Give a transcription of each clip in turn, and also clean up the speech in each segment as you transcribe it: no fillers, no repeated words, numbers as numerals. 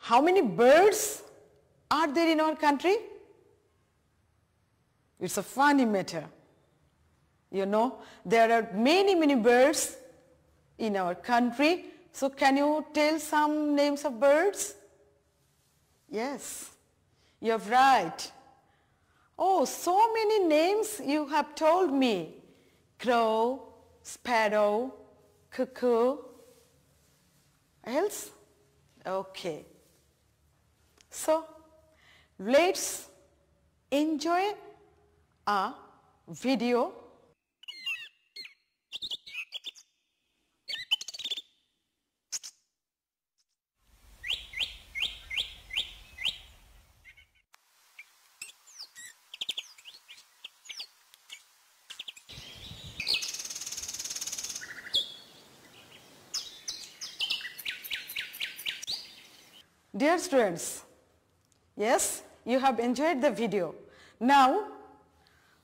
How many birds are there in our country? It's a funny matter. You know, there are many birds in our country. So can you tell some names of birds? Yes, you're right. Oh, so many names you have told me. Crow, sparrow, cuckoo. Else? Okay. So, let's enjoy a video. Dear students, yes, you have enjoyed the video. Now,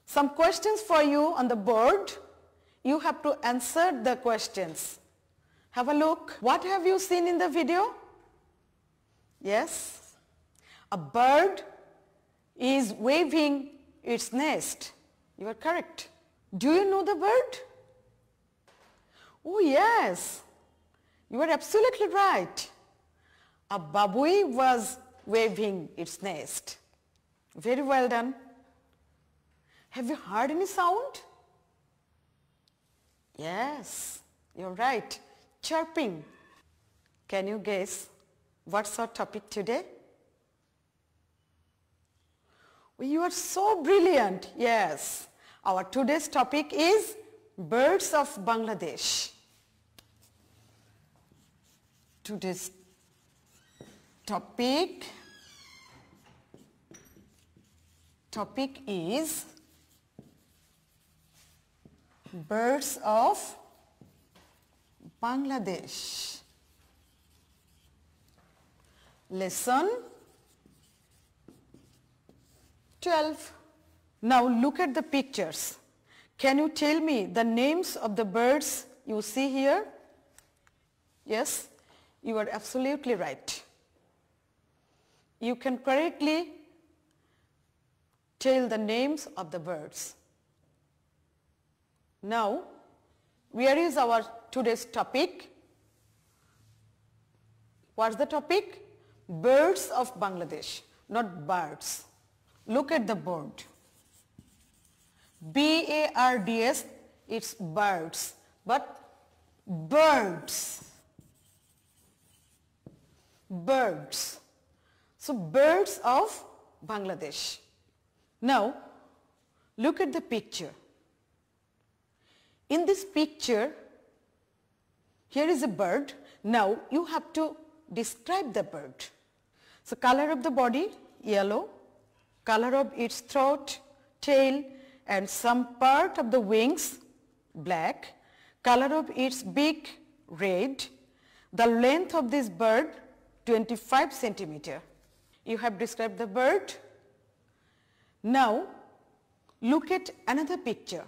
some questions for you on the board. You have to answer the questions. Have a look. What have you seen in the video? Yes, a bird is waving its nest. You are correct. Do you know the bird? Oh yes, you are absolutely right. A babui was waving its nest. Very well done. Have you heard any sound? Yes, you're right. Chirping. Can you guess what's our topic today? Well, you are so brilliant. Yes, our today's topic is birds of Bangladesh. Today's topic is birds of Bangladesh. Lesson 12. Now look at the pictures. Can you tell me the names of the birds you see here? Yes, you are absolutely right. You can correctly tell the names of the birds. Now, where is our today's topic? What's the topic? Birds of Bangladesh, not birds. Look at the board. B-A-R-D-S, it's birds, but birds. Birds. So birds of Bangladesh. Now, look at the picture. In this picture, here is a bird. Now, you have to describe the bird. So, color of the body, yellow. Color of its throat, tail, and some part of the wings, black. Color of its beak, red. The length of this bird, 25 centimeter. You have described the bird. Now, look at another picture.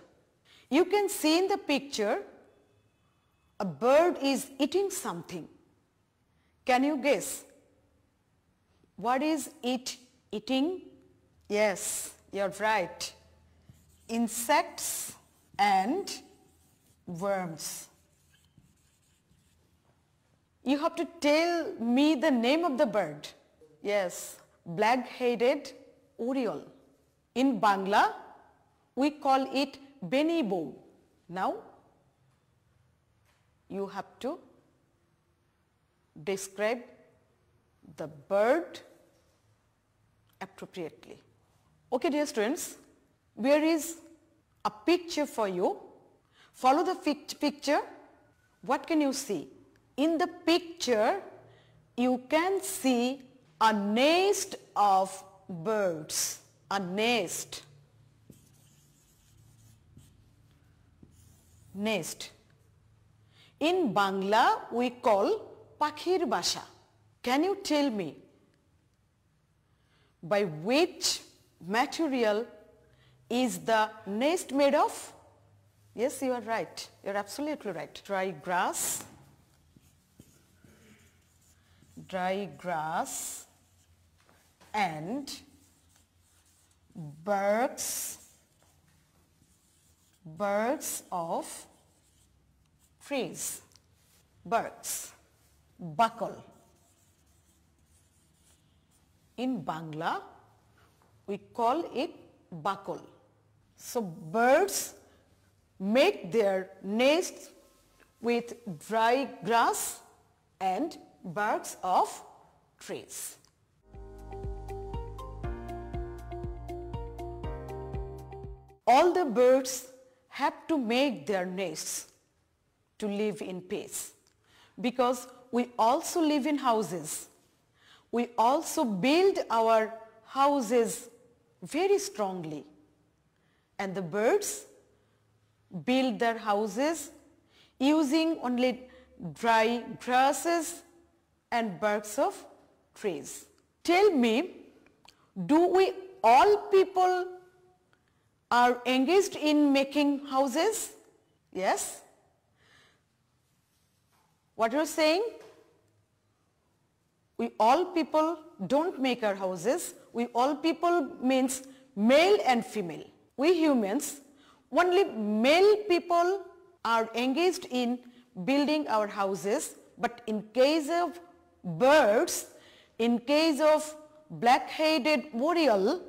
You can see in the picture, a bird is eating something. Can you guess? What is it eating? Yes, you're right. Insects and worms. You have to tell me the name of the bird. Yes, black-headed oriole. In Bangla, we call it benibo. Now, you have to describe the bird appropriately. Okay, dear students, where is a picture for you? Follow the picture. What can you see? In the picture, you can see a nest of birds. A nest. Nest. In Bangla, we call pakhir basha. Can you tell me by which material is the nest made of? Yes, you are right. You are absolutely right. Dry dry grass and barks of trees. Barks, bakal. In Bangla, we call it bakal. So birds make their nests with dry grass and barks of trees. All the birds have to make their nests to live in peace, because we also live in houses. We also build our houses very strongly, and the birds build their houses using only dry grasses and barks of trees. Tell me, do we all people are engaged in making houses? Yes? What you're saying? We all people don't make our houses. We all people means male and female. We humans, only male people are engaged in building our houses, but in case of birds, in case of black-headed oriole,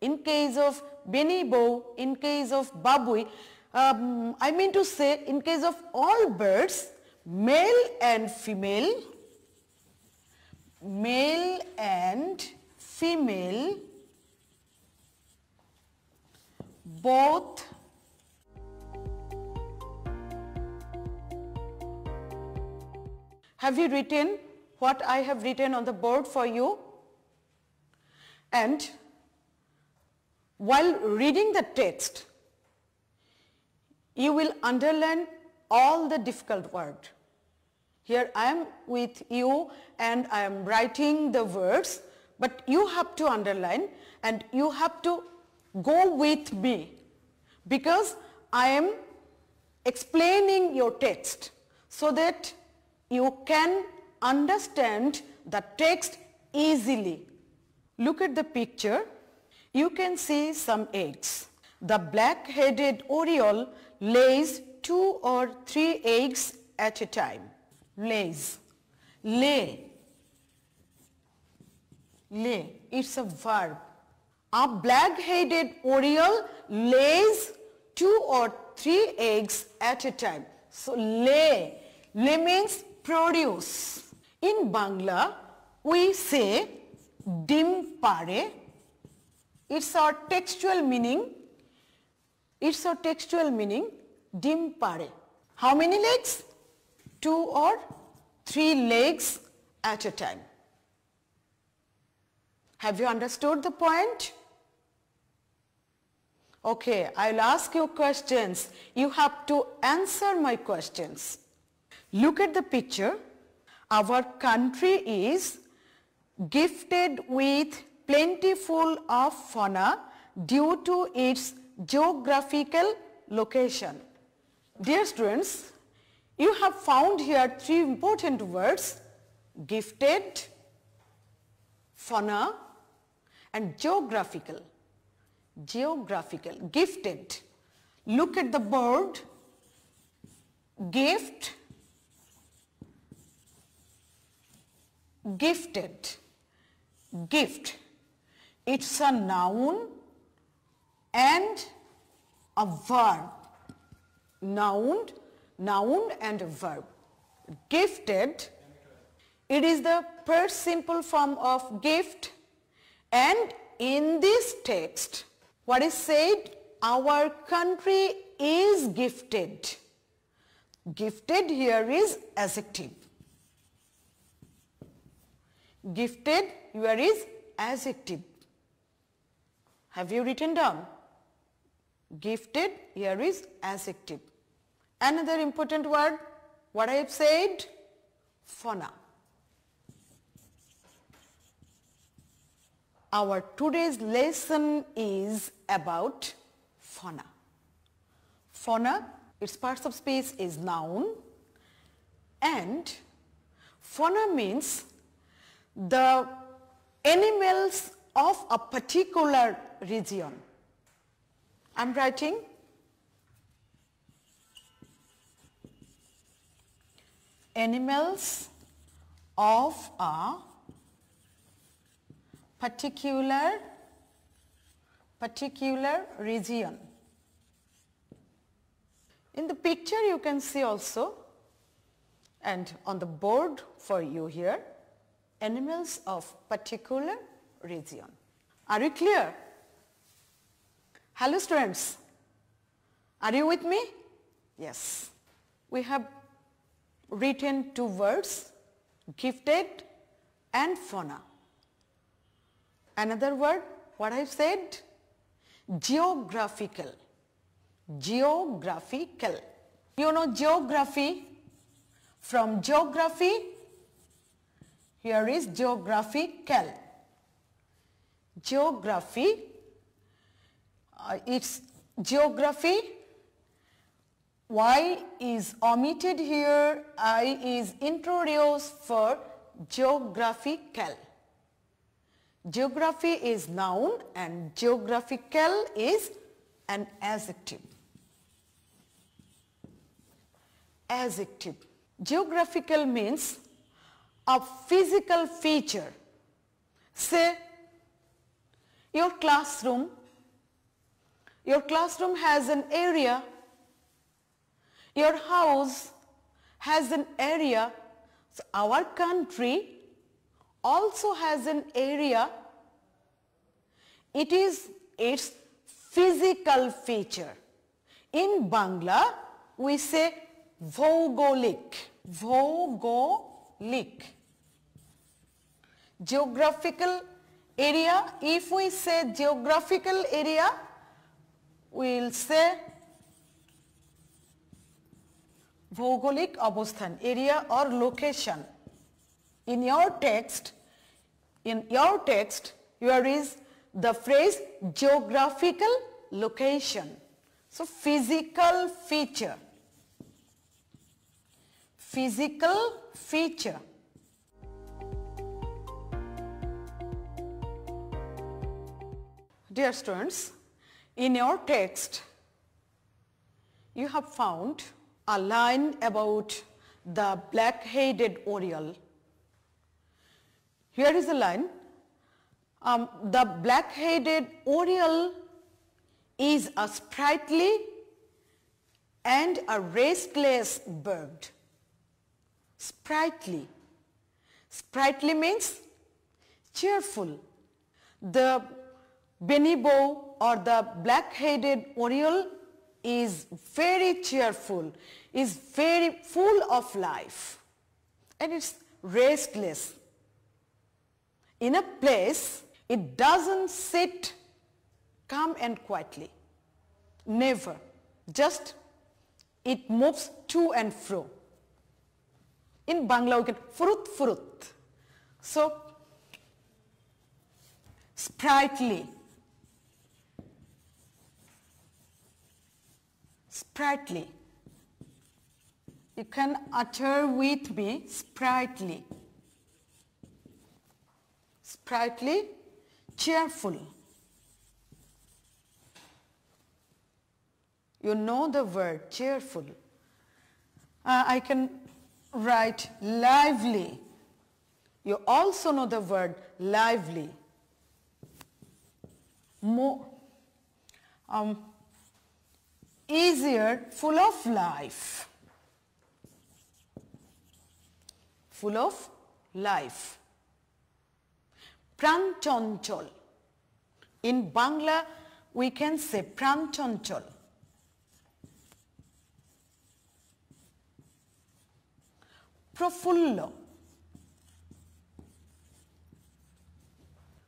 in case of benibo, in case of babui, I mean to say in case of all birds, male and female both have you written what I have written on the board for you? And while reading the text, you will underline all the difficult words. Here I am with you and I am writing the words, but you have to underline and you have to go with me, because I am explaining your text so that you can understand the text easily. Look at the picture. You can see some eggs. The black-headed oriole lays 2 or 3 eggs at a time. Lays. Lay. Lay. It's a verb. A black-headed oriole lays 2 or 3 eggs at a time. So lay. Lay means produce. In Bangla, we say dim pare. It's our textual meaning. Dim pare. How many legs? 2 or 3 legs at a time. Have you understood the point? Okay, I'll ask you questions. You have to answer my questions. Look at the picture. Our country is gifted with plentiful of fauna due to its geographical location. Dear students, you have found here 3 important words: gifted, fauna and geographical. Geographical, gifted. Look at the board. Gift, gifted. Gift. It's a noun and a verb. Noun and a verb. Gifted, it is the first simple form of gift, and in this text, what is said? Our country is gifted. Gifted here is adjective. Gifted here is adjective. Have you written down? Gifted here is adjective. Another important word, what I have said? Fauna. Our today's lesson is about fauna. Fauna, its parts of speech is noun, and fauna means the animals of a particular region. I am writing animals of a particular region. In the picture you can see also, and on the board for you here, animals of particular region. Are you clear? Hello students, are you with me? Yes. We have written two words, gifted and fauna. Another word, what I said? Geographical. Geographical. You know geography? From geography, here is geographical. Geography, it's geography. Y is omitted here, I is introduced for geographical. Geography is noun and geographical is an adjective. Adjective. Geographical means a physical feature. Say your classroom has an area, your house has an area, so our country also has an area. It is its physical feature. In Bangla, we say bhougolik. Bhougolik. Geographical area, if we say geographical area, we will say bhougolik obosthan, area or location. In your text, here is the phrase geographical location. So physical feature. Physical feature. Dear students, in your text, you have found a line about the black-headed oriole. Here is the line, the black-headed oriole is a sprightly and a restless bird. Sprightly. Sprightly means cheerful. The bonneteau or the black-headed oriole is very cheerful, is very full of life, and it's restless. In a place, it doesn't sit calm and quietly. Never. Just it moves to and fro. In Bangla, we can furut furut. So, sprightly. Sprightly. You can utter with me, sprightly. Sprightly, cheerful. You know the word cheerful. I can write lively. You also know the word lively. More, easier, full of life. Full of life. Pranchonchol. In Bangla, we can say pranchonchol. Profullo.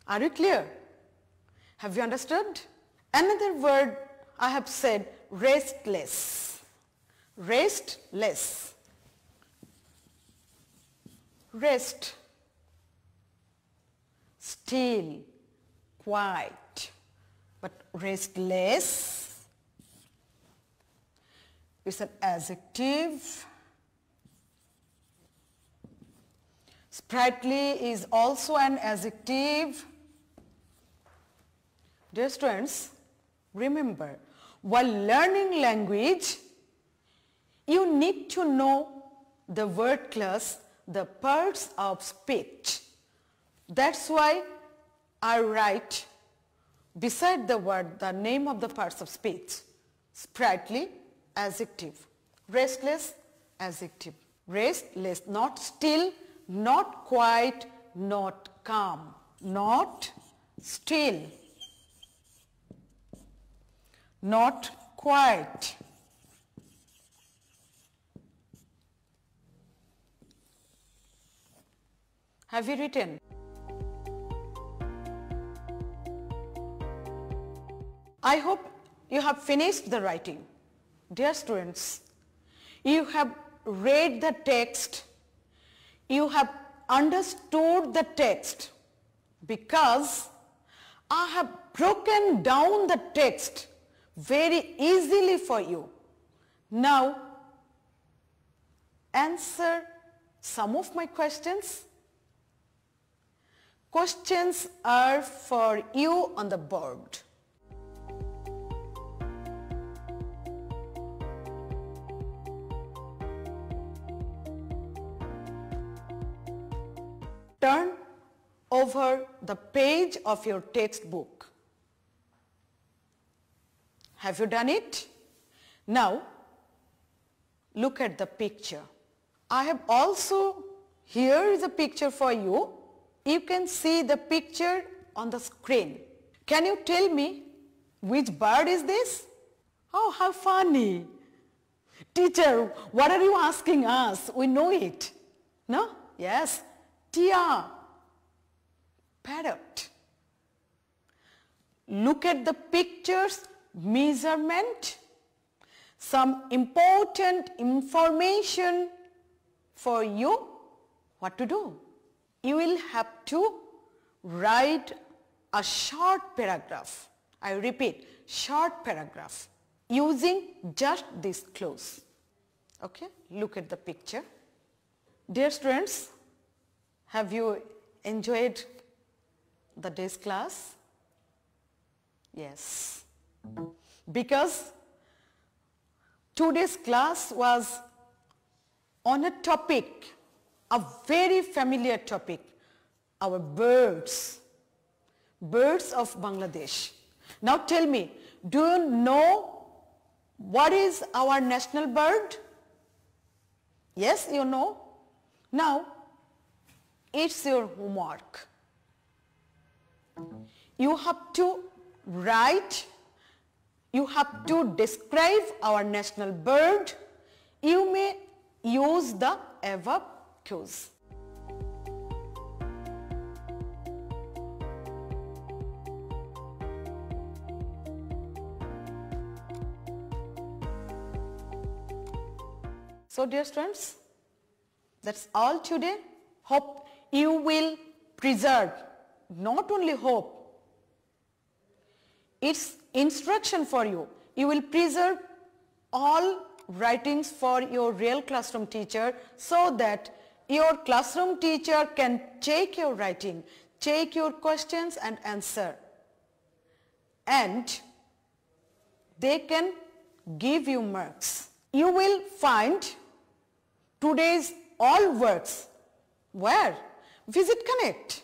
Are you clear? Have you understood? Another word I have said, restless. Restless. Rest. Still, quiet, but restless is an adjective. Sprightly is also an adjective. Dear students, remember, while learning language, you need to know the word class, the parts of speech. That's why I write beside the word the name of the parts of speech. Sprightly, adjective. Restless, adjective. Restless, not still, not quiet, not calm. Not still, not quiet. Have you written? I hope you have finished the writing. Dear students, you have read the text, you have understood the text, because I have broken down the text very easily for you. Now, answer some of my questions. Questions are for you on the board. Turn over the page of your textbook. Have you done it? Now, look at the picture. I have also, here is a picture for you. You can see the picture on the screen. Can you tell me which bird is this? Oh, how funny. Teacher, what are you asking us? We know it. No? Yes. Tia. Parrot. Look at the pictures, measurement, some important information for you. What to do? You will have to write a short paragraph. I repeat, short paragraph using just these clues. Okay, look at the picture. Dear students, have you enjoyed the day's class? Yes, because today's class was on a topic, a very familiar topic, our birds, birds of Bangladesh. Now tell me, do you know what is our national bird? Yes, you know. Now, it's your homework. You have to write, you have to describe our national bird. You may use the above cues. So dear students, that's all today. Hope you will preserve, not only hope, it's instruction for you. You will preserve all writings for your real classroom teacher so that your classroom teacher can check your writing, check your questions and answer. And they can give you marks. You will find today's all works. Where? Visit Connect.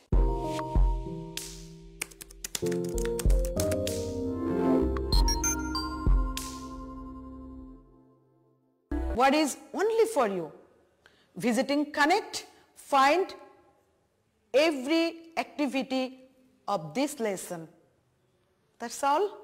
What is only for you? Visiting Connect, find every activity of this lesson. That's all.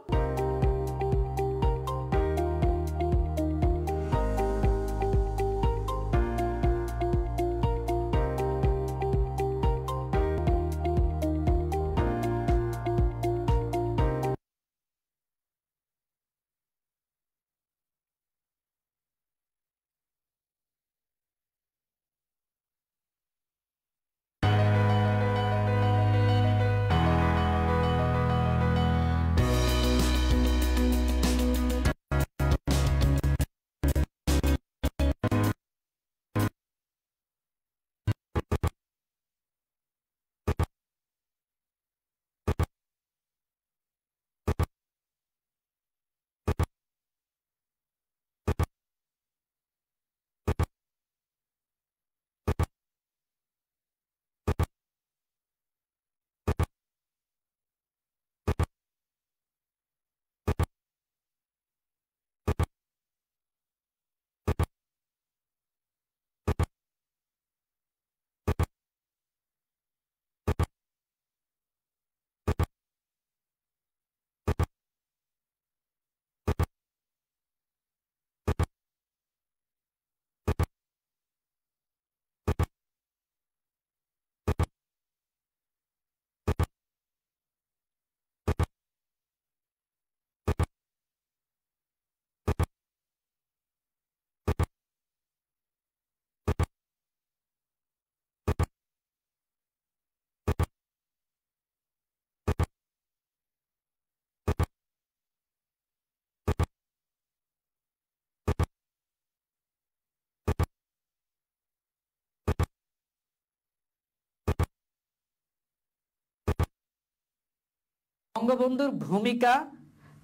বঙ্গবন্ধুর ভূমিকা,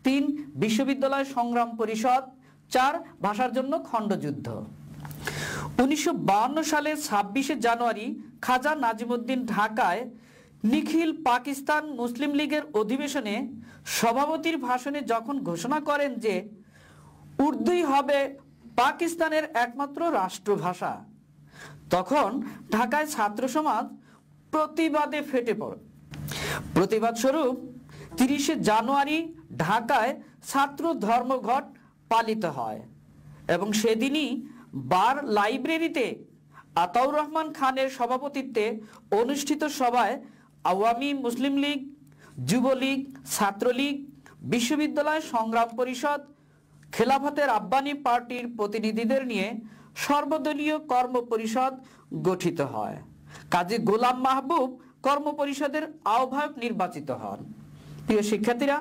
3 বিশ্ববিদ্যালয় সংগ্রাম পরিষদ, 4 ভাষার জন্য খণ্ডযুদ্ধ। 1952 সালের 26শে জানুয়ারি খাজা নাজিমুদ্দিন ঢাকায় নিখিল পাকিস্তান মুসলিম লীগের অধিবেশনে সভাপতির ভাষণে যখন ঘোষণা করেন যে উর্দুই হবে পাকিস্তানের একমাত্র রাষ্ট্রভাষা, তখন ঢাকায় ছাত্র সমাজ প্রতিবাদে ফেটে পড়ে। প্রতিবাদ স্বরূপ 30শে জানুয়ারি ঢাকায় ছাত্র ধর্মঘট পালিত হয় এবং সেদিনই বার লাইব্রেরিতে আতাউর রহমান খানের সভাপতিত্বে অনুষ্ঠিত সভায় আওয়ামী মুসলিম লীগ, যুবলীগ, ছাত্রলীগ, বিশ্ববিদ্যালয় সংগ্রাম পরিষদ, খেলাফতে রাব্বানী পার্টির প্রতিনিধিদের নিয়ে সর্বদলীয় কর্ম পরিষদ গঠিত হয়। কাজী গোলাম মাহবুব কর্ম পরিষদের আহ্বায়ক নির্বাচিত হন। প্রিয় শিক্ষার্থীরা,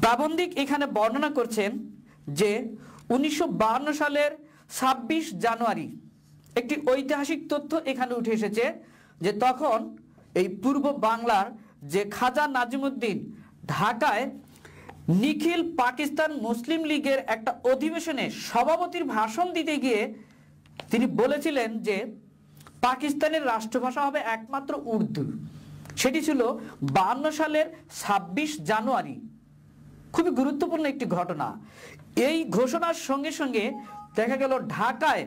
প্রাবন্ধিক এখানে বর্ণনা করছেন যে 1952 সালের 26 জানুয়ারি একটি ঐতিহাসিক তথ্য এখানে উঠে এসেছে যে তখন এই পূর্ব বাংলার যে খাজা নাজিমুদ্দিন ঢাকায় নিখিল পাকিস্তান মুসলিম লীগের একটা অধিবেশনে সভাপতির ভাষণ দিতে গিয়ে তিনি বলেছিলেন যে পাকিস্তানের রাষ্ট্রভাষা হবে একমাত্র উর্দু। সেটি ছিল 52 সালের 26 জানুয়ারি। খুবই গুরুত্বপূর্ণ একটি ঘটনা। এই ঘোষণার সঙ্গে সঙ্গে দেখা গেল ঢাকায়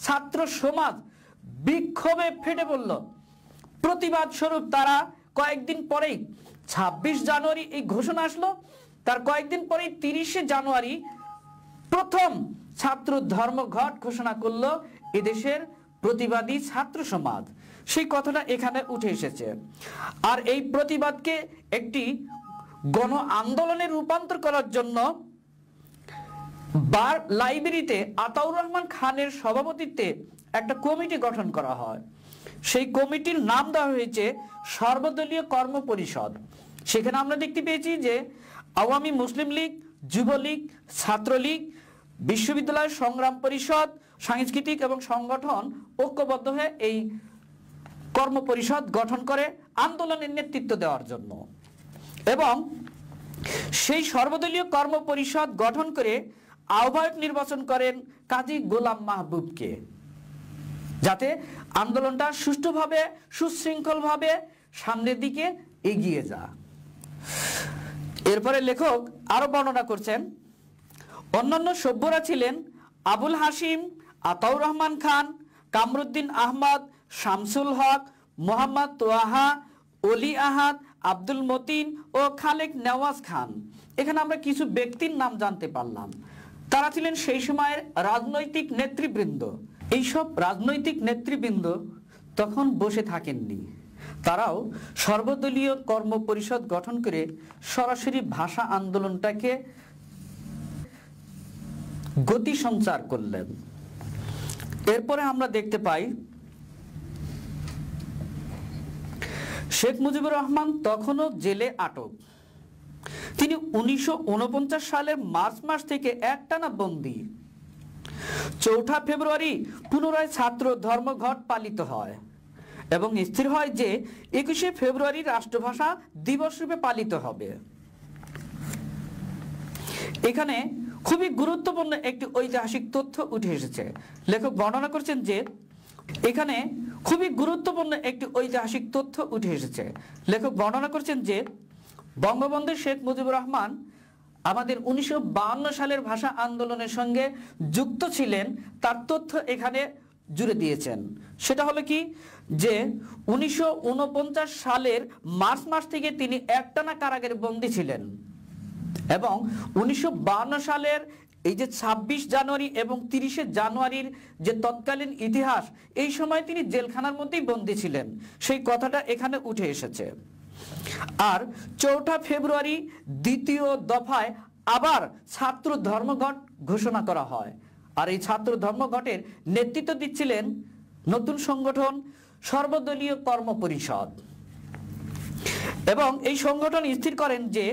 ছাত্র সমাজ বিক্ষোভে ফেটে পড়ল। প্রতিবাদ স্বরূপ তারা কয়েকদিন পরেই 26 জানুয়ারি এই ঘোষণা আসলো, তার কয়েকদিন পরেই 30শে জানুয়ারি প্রথম ছাত্র ধর্মঘট ঘোষণা করলো এদেশের প্রতিবাদী ছাত্র সমাজ। সেই কথাটা এখানে উঠে এসেছে। আর এই প্রতিবাদকে একটি গণ আন্দোলনে রূপান্তর করার জন্য বার লাইব্রেরিতে আতাউর রহমান খানের সভাপতিত্বে একটা কমিটি গঠন করা হয়। সেই কমিটির নাম দেওয়া হয়েছে সর্বদলীয় কর্ম পরিষদ। সেখানে আমরা দেখতে পেয়েছি যে আওয়ামী মুসলিম লীগ, যুবলীগ, ছাত্রলীগ, বিশ্ববিদ্যালয় সংগ্রাম পরিষদ, সাংস্কৃতিক এবং সংগঠন ঐক্যবদ্ধ হয়ে এই কর্ম পরিষদ গঠন করে আন্দোলনের নেতৃত্ব দেওয়ার জন্য। এবং সেই সর্বদলীয় কর্ম পরিষদ গঠন করে আহ্বায়ক নির্বাচন করেন কাজী গোলাম মাহবুবকে, যাতে আন্দোলনটা সুষ্ঠুভাবে সুশৃঙ্খলভাবে সামনের দিকে এগিয়ে যায়। এরপরে লেখক আরো বর্ণনা করছেন, অন্যান্য সভ্যরা ছিলেন আবুল হাসিম, আতাউর রহমান খান, কামরুদ্দিন আহমদ, শামসুল হক, মোহাম্মদ তোয়াহা, অলি আহাদ, আব্দুল মতিন ও খালেক নেওয়াজ খান। এখানে আমরা কিছু ব্যক্তির নাম জানতে পারলাম। তারা ছিলেন সেই সময়ের রাজনৈতিক নেতৃবৃন্দ। এইসব রাজনৈতিক নেতৃবৃন্দ তখন বসে থাকেননি, তারাও সর্বদলীয় কর্ম পরিষদ গঠন করে সরাসরি ভাষা আন্দোলনটাকে গতি সঞ্চার করলেন। এরপরে আমরা দেখতে পাই শেখ মুজিবুর রহমান তখনও জেলে আটক। তিনি 1949 সালের মার্চ মাস থেকে একটানা বন্দী। 4 ফেব্রুয়ারি পুনরায় ছাত্র ধর্মঘট পালিত হয় এবং স্থির হয় যে 21শে ফেব্রুয়ারি রাষ্ট্রভাষা দিবস রূপে পালিত হবে। এখানে খুবই গুরুত্বপূর্ণ একটি ঐতিহাসিক তথ্য উঠে এসেছে। লেখক বর্ণনা করছেন যে এখানে খুবই গুরুত্বপূর্ণ একটি ঐতিহাসিক তথ্য উঠে এসেছে। লেখক বর্ণনা করছেন যে বঙ্গবন্ধু শেখ মুজিবুর রহমান আমাদের 1952 সালের ভাষা আন্দোলনের সঙ্গে যুক্ত ছিলেন, তার তথ্য এখানে জুড়ে দিয়েছেন। সেটা হলো কি যে 1949 সালের মার্চ মাস থেকে তিনি একটানা কারাগারে বন্দী ছিলেন এবং 1952 সালের এই যে 26 জানুয়ারি এবং 30শে জানুয়ারির যে তৎকালীন ইতিহাস, এই সময় তিনি জেলখানার মধ্যেই বন্দী ছিলেন, সেই কথাটা এখানে উঠে এসেছে। আর 4 ফেব্রুয়ারি দ্বিতীয় দফায় আবার ছাত্র ধর্মঘট ঘোষণা করা হয়। আর এই ছাত্র ধর্মঘটের নেতৃত্ব দিচ্ছিলেন নতুন সংগঠন সর্বদলীয় কর্ম পরিষদ। এবং এই সংগঠন স্থির করেন যে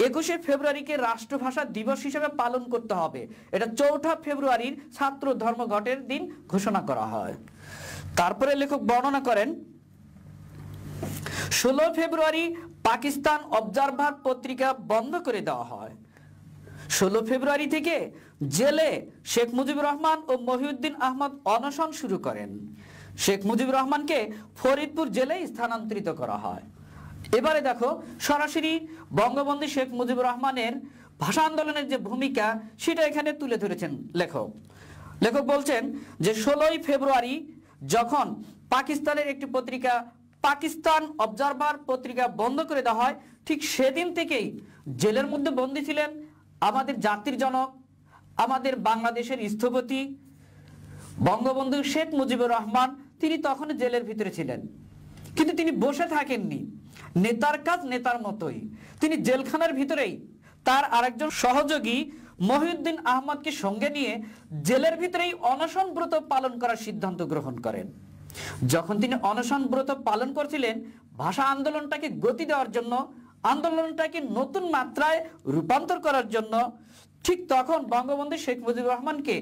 21শে ফেব্রুয়ারিকে রাষ্ট্রভাষা দিবস হিসেবে পালন করতে হবে। এটা 4 ফেব্রুয়ারির ছাত্র ধর্মঘটের দিন ঘোষণা করা হয়। তারপরে লেখক বর্ণনা করেন 16 ফেব্রুয়ারি পাকিস্তান অবজারভার পত্রিকা বন্ধ করে দেওয়া হয়। 16 ফেব্রুয়ারি থেকে জেলে শেখ মুজিবুর রহমান ও মহিউদ্দিন আহমদ অনশন শুরু করেন। শেখ মুজিবুর রহমানকে ফরিদপুর জেলে স্থানান্তরিত করা হয়। এবারে দেখো সরাসরি বঙ্গবন্ধু শেখ মুজিবুর রহমানের ভাষা আন্দোলনের যে ভূমিকা সেটা এখানে তুলে ধরেছেন লেখক। লেখক বলছেন যে 16 ফেব্রুয়ারি যখন পাকিস্তানের একটি পত্রিকা পাকিস্তান অবজারভার পত্রিকা বন্ধ করে দেওয়া হয়, ঠিক সেদিন থেকেই জেলের মধ্যে বন্দী ছিলেন আমাদের জাতির জনক, আমাদের বাংলাদেশের স্থপতি বঙ্গবন্ধু শেখ মুজিবুর রহমান। তিনি তখন জেলের ভিতরে ছিলেন, কিন্তু তিনি বসে থাকেননি। নেতার কাজ নেতার মতোই তিনি জেলখানার ভিতরেই তার আরেকজন সহযোগী মহিউদ্দিন আহমদকে সঙ্গে নিয়ে জেলের ভিতরেই অনশন ব্রত পালন করার সিদ্ধান্ত গ্রহণ করেন। যখন তিনি অনশন ব্রত পালন করছিলেন ভাষা আন্দোলনটাকে গতি দেওয়ার জন্য, আন্দোলনটাকে নতুন মাত্রায় রূপান্তর করার জন্য, ঠিক তখন বঙ্গবন্ধু শেখ মুজিবুর রহমানকে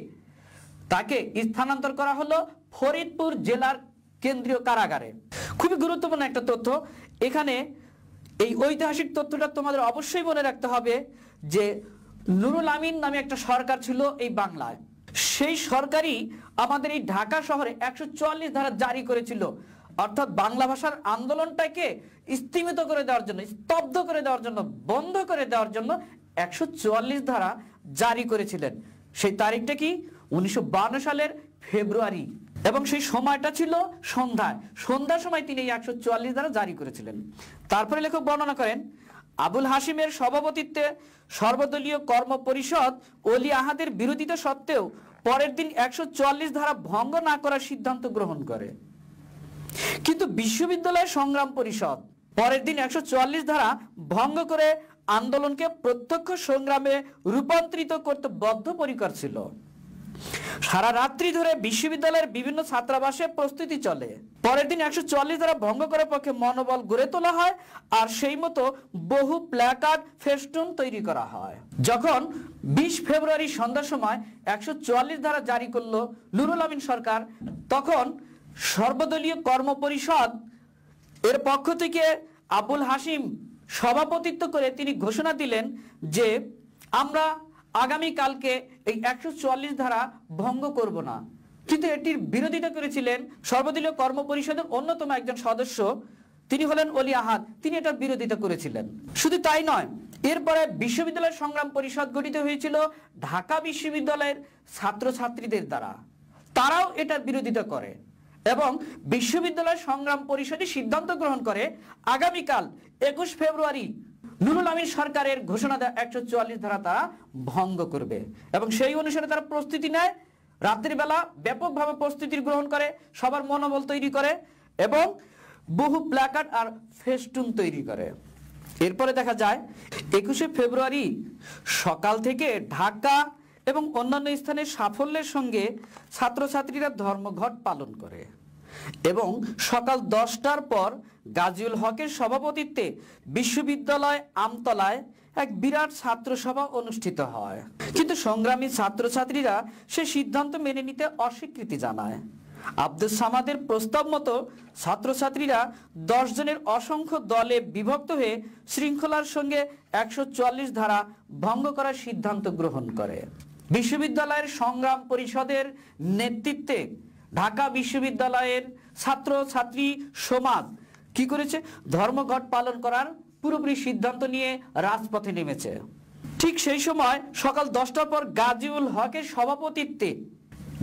তাকে স্থানান্তর করা হলো ফরিদপুর জেলার কেন্দ্রীয় কারাগারে। খুবই গুরুত্বপূর্ণ একটা তথ্য এখানে। এই ঐতিহাসিক তথ্যটা তোমাদের অবশ্যই মনে রাখতে হবে যে নুরুল আমিন নামে একটা সরকার ছিল এই বাংলায়। সেই সরকারই আমাদের এই ঢাকা শহরে 144 ধারা জারি করেছিল, অর্থাৎ বাংলা ভাষার আন্দোলনটাকে স্তিমিত করে দেওয়ার জন্য, স্তব্ধ করে দেওয়ার জন্য, বন্ধ করে দেওয়ার জন্য 144 ধারা জারি করেছিলেন। সেই তারিখটা কি? 1952 সালের ফেব্রুয়ারি, এবং সেই সময়টা ছিল সন্ধ্যার সময় তিনি 144 ধারা জারি করেছিলেন। তারপরে লেখক বর্ণনা করেন আবুল হাশিমের সভাপতিত্বে সর্বদলীয় কর্ম পরিষদ অলি আহাদের বিরোধিতা সত্ত্বেও পরের দিন 144 ধারা ভঙ্গ না করার সিদ্ধান্ত গ্রহণ করে, কিন্তু বিশ্ববিদ্যালয় সংগ্রাম পরিষদ পরের দিন 144 ধারা ভঙ্গ করে আন্দোলনকে প্রত্যক্ষ সংগ্রামে রূপান্তরিত করতে বদ্ধপরিকর ছিল। সারা রাত্রি ধরে বিশ্ববিদ্যালয়ের বিভিন্ন ছাত্রাবাসে প্রস্তুতি চলে। পরের দিন 144 ধারা ভঙ্গ করার পক্ষে মনোবল গড়ে তোলা হয়, আর সেই মতো বহু প্ল্যাকার্ড ফেস্টুন তৈরি করা হয়। যখন 20 ফেব্রুয়ারি সন্ধ্যার সময় 144 ধারা জারি করলো নুরুল আমিন সরকার, তখন সর্বদলীয় কর্ম পরিষদ এর পক্ষ থেকে আবুল হাশিম সভাপতিত্ব করে তিনি ঘোষণা দিলেন যে আমরা আগামী কালকে এই 144 ধারা ভঙ্গ করব না। কিন্তু এটির বিরোধিতা করেছিলেন সর্বদলীয় কর্ম পরিষদের অন্যতম একজন সদস্য, তিনি হলেন অলি আহাদ। তিনি এটার বিরোধিতা করেছিলেন। শুধু তাই নয়, এরপরে বিশ্ববিদ্যালয় সংগ্রাম পরিষদ গঠিত হয়েছিল ঢাকা বিশ্ববিদ্যালয়ের ছাত্রছাত্রীদের দ্বারা। তারাও এটার বিরোধিতা করে এবং বিশ্ববিদ্যালয় সংগ্রাম পরিষদই সিদ্ধান্ত গ্রহণ করে আগামীকাল 21 ফেব্রুয়ারি নুরুল আমিন সরকারের ঘোষণা দেওয়া 144 ধারা তারা ভঙ্গ করবে, এবং সেই অনুসারে তারা প্রস্তুতি নেয়। রাত্রিবেলা ব্যাপকভাবে প্রস্তুতি গ্রহণ করে, সবার মনোবল তৈরি করে এবং বহু প্ল্যাকার্ড আর ফেস্টুন তৈরি করে। এরপরে দেখা যায় 21 ফেব্রুয়ারি সকাল থেকে ঢাকা এবং অন্যান্য স্থানে সাফল্যের সঙ্গে ছাত্রছাত্রীরা ধর্মঘট পালন করে এবং সকাল 10টার পর গাজীউল হকের সভাপতিত্বে বিশ্ববিদ্যালয় আমতলায় এক বিরাট ছাত্র সভা অনুষ্ঠিত হয়। কিন্তু সংগ্রামী ছাত্রছাত্রীরা সে সিদ্ধান্ত মেনে নিতে অস্বীকৃতি জানায়। আব্দুস সামাদের প্রস্তাব মতো ছাত্রছাত্রীরা 10 জনের অসংখ্য দলে বিভক্ত হয়ে শৃঙ্খলার সঙ্গে 144 ধারা ভঙ্গ করার সিদ্ধান্ত গ্রহণ করে। বিশ্ববিদ্যালয়ের সংগ্রাম পরিষদের নেতৃত্বে ঢাকা বিশ্ববিদ্যালয়ের ছাত্রছাত্রী সমাজ কি করেছে? ধর্মঘট পালন করার পুরোপুরি সিদ্ধান্ত নিয়ে রাজপথে নেমেছে। ঠিক সেই সময় সকাল 10টার পর গাজীউল হকের সভাপতিত্বে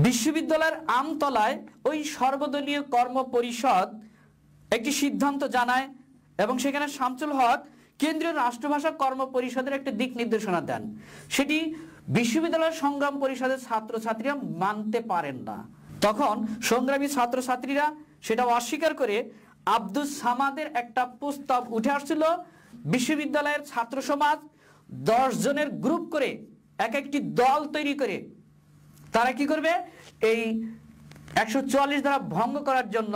বিশ্ববিদ্যালয়ের আমতলায় ওই সর্বদলীয় কর্ম পরিষদ একটি সিদ্ধান্ত জানায় এবং সেখানে শামসুল হক কেন্দ্রীয় রাষ্ট্রভাষা কর্ম পরিষদের একটা দিক নির্দেশনা দেন। সেটি বিশ্ববিদ্যালয়ের সংগ্রাম পরিষদের ছাত্রছাত্রীরা মানতে পারেন না। তখন সংগ্রামী ছাত্রছাত্রীরা সেটা অস্বীকার করে আব্দুস সামাদের একটা প্রস্তাব উঠে আসছিল। বিশ্ববিদ্যালয়ের ছাত্র সমাজ 10 জনের গ্রুপ করে একটি দল তৈরি করে তারা কি করবে? এই 144 ধারা ভঙ্গ করার জন্য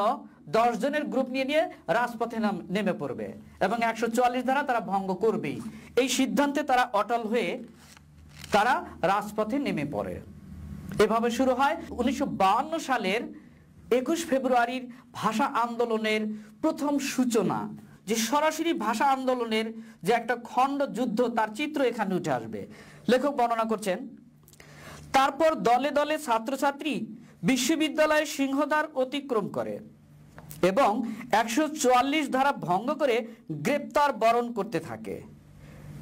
10 জনের গ্রুপ নিয়ে রাজপথে নেমে পড়বে এবং 144 ধারা তারা ভঙ্গ করবেই। এই সিদ্ধান্তে তারা অটল হয়ে তারা রাজপথে নেমে পড়ে। এভাবে শুরু হয় 1952 সালের 21 ফেব্রুয়ারির ভাষা আন্দোলনের প্রথম সূচনা। যে সরাসরি ভাষা আন্দোলনের যে একটা খণ্ড যুদ্ধ তার চিত্র এখানে উঠে আসবে। লেখক বর্ণনা করছেন, তারপর দলে দলে ছাত্রছাত্রী বিশ্ববিদ্যালয়ের সিংহদ্বার অতিক্রম করে এবং 144 ধারা ভঙ্গ করে গ্রেপ্তার বরণ করতে থাকে।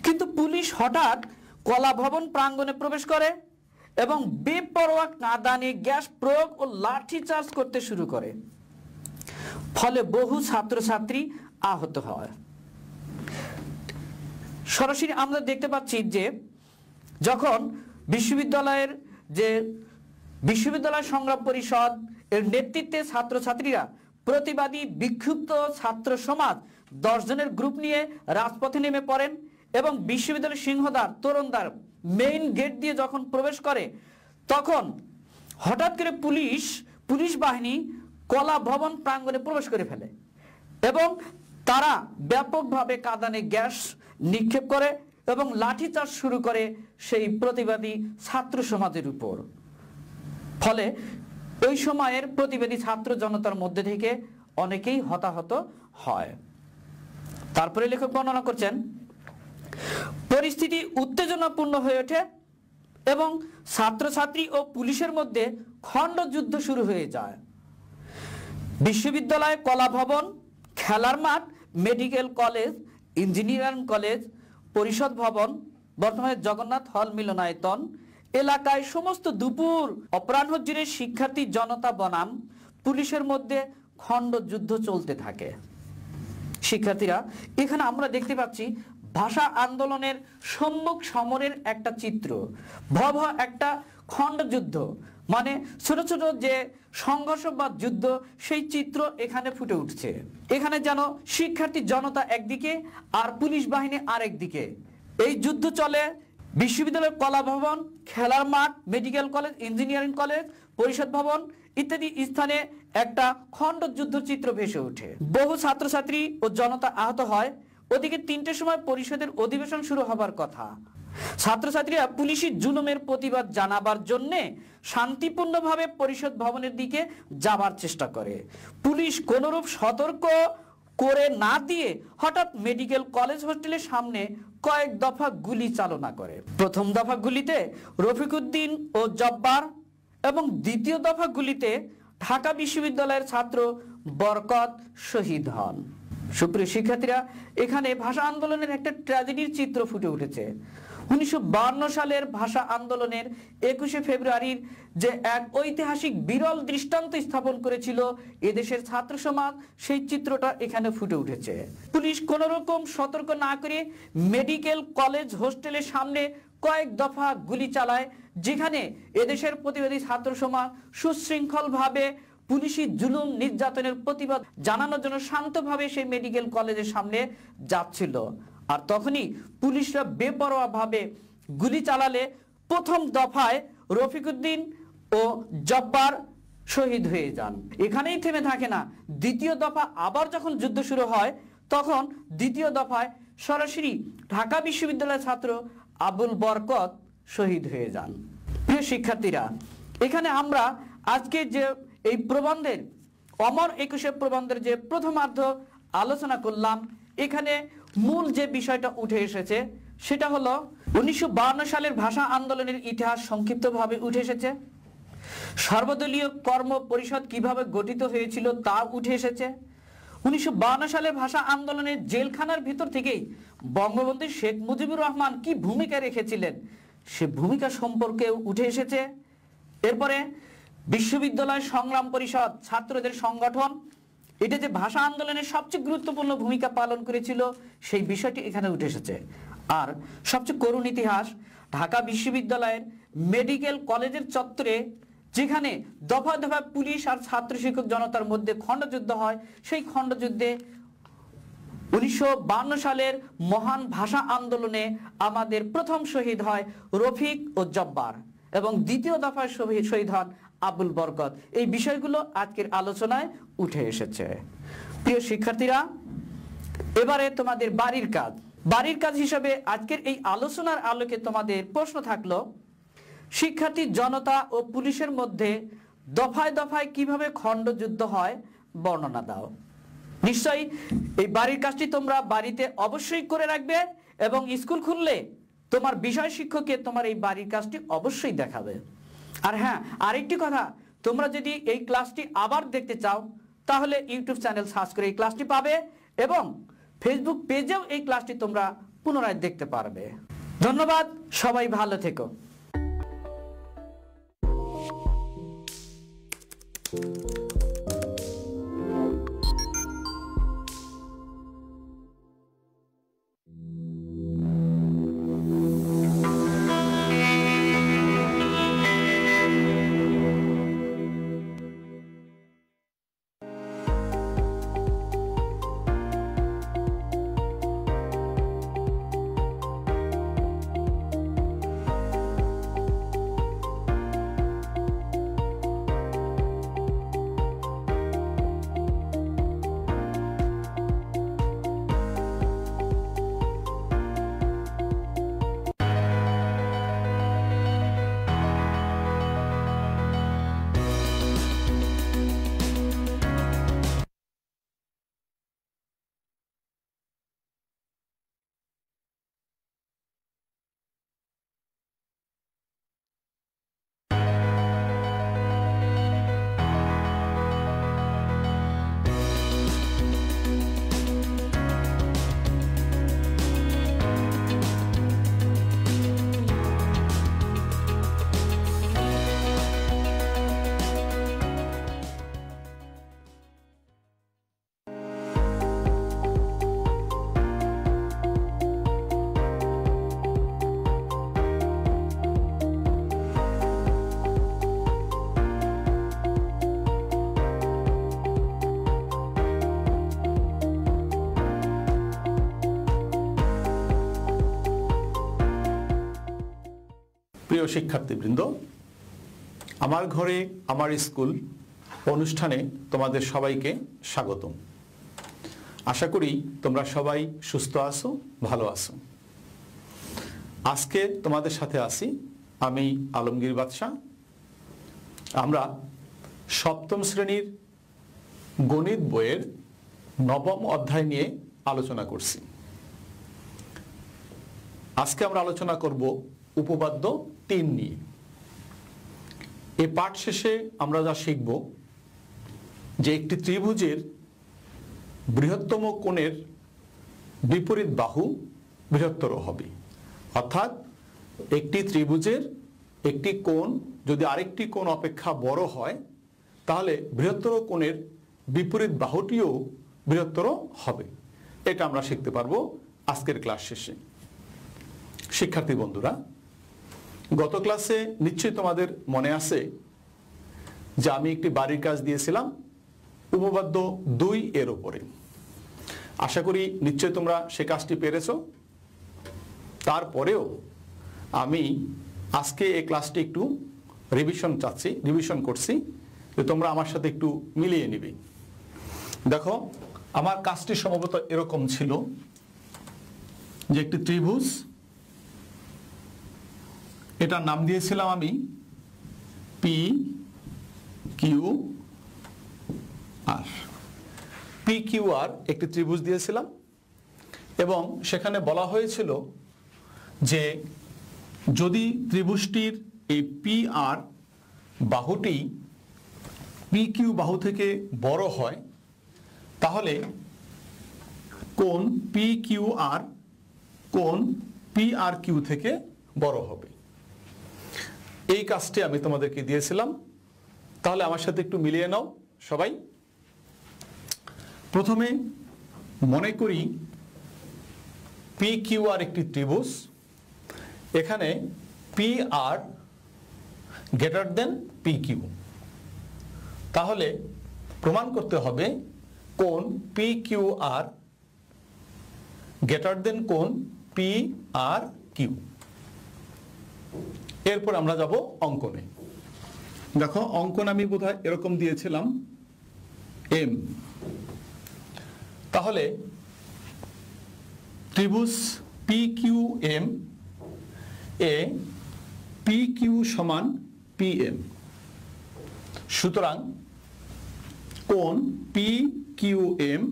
কিন্তু পুলিশ হঠাৎ কলা ভবন প্রাঙ্গণে প্রবেশ করে এবং বেপরোয়া কাঁদানে গ্যাস প্রয়োগ ও লাঠিচার্জ করতে শুরু করে, ফলে বহু ছাত্রছাত্রী আহত হয়। সরাসরি আমরা দেখতে পাচ্ছি যে যখন বিশ্ববিদ্যালয় সংগ্রাম পরিষদ এর নেতৃত্বে ছাত্রছাত্রীরা প্রতিবাদী বিক্ষুব্ধ ছাত্র সমাজ 10 জনের গ্রুপ নিয়ে রাজপথে নেমে পড়েন এবং বিশ্ববিদ্যালয়ের সিংহদ্বার তোরণদ্বার মেইন গেট দিয়ে যখন প্রবেশ করে, তখন হঠাৎ করে পুলিশ বাহিনী কলা ভবন প্রাঙ্গণে প্রবেশ করে ফেলে এবং তারা ব্যাপকভাবে কাঁদানে গ্যাস নিক্ষেপ করে এবং লাঠিচার্জ শুরু করে সেই প্রতিবাদী ছাত্র সমাজের উপর। ফলে ওই সময়ের প্রতিবাদী ছাত্র জনতার মধ্যে থেকে অনেকেই হতাহত হয়। তারপরে লেখক বর্ণনা করছেন, পরিস্থিতি উত্তেজনাপূর্ণ হয়ে ওঠে এবং ছাত্রছাত্রী ও পুলিশের মধ্যে খণ্ডযুদ্ধ শুরু হয়ে যায়। বিশ্ববিদ্যালয় কলা ভবন, খেলার মাঠ, মেডিকেল কলেজ, ইঞ্জিনিয়ারিং কলেজ, পরিষদ ভবন, বর্তমানে জগন্নাথ হল মিলনায়তন এলাকায় সমস্ত দুপুর অপরাহ্ন জুড়ে শিক্ষার্থী জনতা বনাম পুলিশের মধ্যে খণ্ডযুদ্ধ চলতে থাকে। শিক্ষার্থীরা, এখানে আমরা দেখতে পাচ্ছি ভাষা আন্দোলনের সম্মুখ সমরের একটা চিত্র, ভয়াবহ একটা খণ্ডযুদ্ধ, মানে ছোট ছোট যে সংঘর্ষ বা যুদ্ধ, সেই চিত্র এখানে ফুটে উঠছে। এখানে যেন শিক্ষার্থী জনতা একদিকে আর পুলিশ বাহিনী আরেকদিকে। এই যুদ্ধ চলে বিশ্ববিদ্যালয়ের কলা ভবন, খেলার মাঠ, মেডিকেল কলেজ, ইঞ্জিনিয়ারিং কলেজ, পরিষদ ভবন ইত্যাদি স্থানে একটা খণ্ডযুদ্ধ চিত্র ভেসে ওঠে। বহু ছাত্রছাত্রী ও জনতা আহত হয়। ওদিকে 3টের সময় পরিষদের অধিবেশন শুরু হবার কথা। ছাত্রছাত্রীরা পুলিশি জুলুমের প্রতিবাদ জানাবার জন্য শান্তিপূর্ণভাবে পরিষদ ভবনের দিকে যাবার চেষ্টা করে। পুলিশ কোনরূপ সতর্ক করে না দিয়ে হঠাৎ মেডিকেল কলেজ হোস্টেলের সামনে কয়েক দফা গুলি চালনা করে। প্রথম দফা গুলিতে রফিকুদ্দিন ও জব্বার এবং দ্বিতীয় দফা গুলিতে ঢাকা বিশ্ববিদ্যালয়ের ছাত্র বরকত শহীদ হন। সুপ্রিয় শিক্ষার্থীরা, এখানে ভাষা আন্দোলনের একটা ট্র্যাজেডির চিত্র ফুটে উঠেছে। 1952 সালের ভাষা আন্দোলনের 21শে ফেব্রুয়ারির যে এক ঐতিহাসিক বিরল দৃষ্টান্ত স্থাপন করেছিল এদেশের ছাত্র সমাজ, সেই চিত্রটা এখানে ফুটে উঠেছে। পুলিশ কোন রকম সতর্ক না করে মেডিকেল কলেজ হোস্টেলের সামনে কয়েক দফা গুলি চালায়, যেখানে এদেশের প্রতিবাদী ছাত্র সমাজ সুশৃঙ্খলভাবে পুলিশি জুলুম নির্যাতনের প্রতিবাদ জানানোর জন্য শান্তভাবে সেই মেডিকেল কলেজের সামনে যাচ্ছিল। আর তখনই পুলিশরা বেপরোয়াভাবে গুলি চালালে প্রথম দফায় রফিকুদ্দিন ও জব্বার শহীদ হয়ে যান। এখানেই থেমে থাকে না, দ্বিতীয় দফা আবার যখন যুদ্ধ শুরু হয়, তখন দ্বিতীয় দফায় সরাসরি ঢাকা বিশ্ববিদ্যালয়ের ছাত্র আবুল বরকত শহীদ হয়ে যান। প্রিয় শিক্ষার্থীরা, এখানে আমরা আজকে যে এই প্রবন্ধের অমর 21শে প্রবন্ধের যে প্রথমার্ধ আলোচনা করলাম, এখানে মূল যে বিষয়টা উঠে এসেছে সেটা হলো 1952 সালের ভাষা আন্দোলনের ইতিহাস সংক্ষিপ্তভাবে উঠে এসেছে। সর্বদলীয় কর্ম পরিষদ কিভাবে গঠিত হয়েছিল তা উঠে এসেছে। 1952 সালের ভাষা আন্দোলনের জেলখানার ভিতর থেকেই বঙ্গবন্ধু শেখ মুজিবুর রহমান কি ভূমিকা রেখেছিলেন সে ভূমিকা সম্পর্কেও উঠে এসেছে। এরপরে বিশ্ববিদ্যালয় সংগ্রাম পরিষদ ছাত্রদের সংগঠন, এটা যে ভাষা আন্দোলনের সবচেয়ে গুরুত্বপূর্ণ ভূমিকা পালন করেছিল সেই বিষয়টি এখানে উঠে এসেছে। আর সবচেয়ে করুণ ইতিহাস, ঢাকা বিশ্ববিদ্যালয়ের মেডিকেল কলেজের চত্বরে যেখানে দফা দফা পুলিশ আর ছাত্র শিক্ষক জনতার মধ্যে খণ্ডযুদ্ধ হয়, সেই খণ্ডযুদ্ধে 1952 সালের মহান ভাষা আন্দোলনে আমাদের প্রথম শহীদ হয় রফিক ও জব্বার এবং দ্বিতীয় দফায় শহীদ হন আবুল বরকত। এই বিষয়গুলো আজকের আলোচনায় উঠে এসেছে। প্রিয় শিক্ষার্থীরা, এবারে তোমাদের বাড়ির কাজ হিসেবে আজকের এই আলোচনার আলোকে তোমাদের প্রশ্ন থাকলো, শিক্ষার্থী জনতা ও পুলিশের মধ্যে দফায় দফায় কিভাবে খণ্ডযুদ্ধ হয় বর্ণনা দাও। নিশ্চয়ই এই বাড়ির কাজটি তোমরা বাড়িতে অবশ্যই করে রাখবে এবং স্কুল খুললে তোমার বিষয় শিক্ষককে তোমার এই বাড়ির কাজটি অবশ্যই দেখাবে। আর হ্যাঁ, আরেকটি কথা, তোমরা যদি এই ক্লাসটি আবার দেখতে চাও তাহলে ইউটিউব চ্যানেল সার্চ করে এই ক্লাসটি পাবে এবং ফেসবুক পেজেও এই ক্লাসটি তোমরা পুনরায় দেখতে পারবে। ধন্যবাদ, সবাই ভালো থেকো। প্রিয় শিক্ষার্থীবৃন্দ, আমার ঘরে আমার স্কুল অনুষ্ঠানে তোমাদের সবাইকে স্বাগতম। আশা করি তোমরা সবাই সুস্থ আছো, ভালো আছো। আজকে তোমাদের সাথে আছি আমি আলমগীর বাদশাহ। আমরা সপ্তম শ্রেণীর গণিত বইয়ের নবম অধ্যায় নিয়ে আলোচনা করছি। আজকে আমরা আলোচনা করব উপপাদ্য 3 নিয়ে। এই পাঠ শেষে আমরা যা শিখব যে একটি ত্রিভুজের বৃহত্তম কোণের বিপরীত বাহু বৃহত্তর হবে, অর্থাৎ একটি ত্রিভুজের একটি কোণ যদি আরেকটি কোণ অপেক্ষা বড় হয় তাহলে বৃহত্তর কোণের বিপরীত বাহুটিও বৃহত্তর হবে। এটা আমরা শিখতে পারবো আজকের ক্লাস শেষে। শিক্ষার্থী বন্ধুরা, গত ক্লাসে নিশ্চয়ই তোমাদের মনে আছে যে আমি একটি বাড়ির কাজ দিয়েছিলাম উপপাদ্য 2 এর উপরে। আশা করি নিশ্চয়ই তোমরা সে কাজটি পেরেছো। তারপরেও আমি আজকে এই ক্লাসটি একটু রিভিশন করছি যে তোমরা আমার সাথে একটু মিলিয়ে নিবে। দেখো, আমার কাজটি সম্ভবত এরকম ছিল যে একটি ত্রিভুজ, এটার নাম দিয়েছিলাম আমি পি কিউ আর। পি কিউ আর একটি ত্রিভুজ দিয়েছিলাম এবং সেখানে বলা হয়েছিল যে যদি ত্রিভুজটির এই পি আর বাহুটি পি কিউ বাহু থেকে বড় হয় তাহলে কোণ পি কিউ আর কোণ পি আর কিউ থেকে বড় হবে। এই কাজটি আমি তোমাদেরকে দিয়েছিলাম। তাহলে আমার সাথে একটু মিলিয়ে নাও সবাই। প্রথমে মনে করি পি কিউ আর একটি ত্রিভুজ, এখানে P R greater than P Q. তাহলে প্রমাণ করতে হবে কোণ পি কিউ আর গ্রেটার দেন কোণ পি আর কিউ। এরপর আমরা যাব অঙ্কনে। দেখো, অঙ্কন আমি বোধহয় এরকম দিয়েছিলাম এম। তাহলে ত্রিভুজ পি কিউ এম এ পি কিউ সমান পি এম। সুতরাং কোণ পি কিউ এম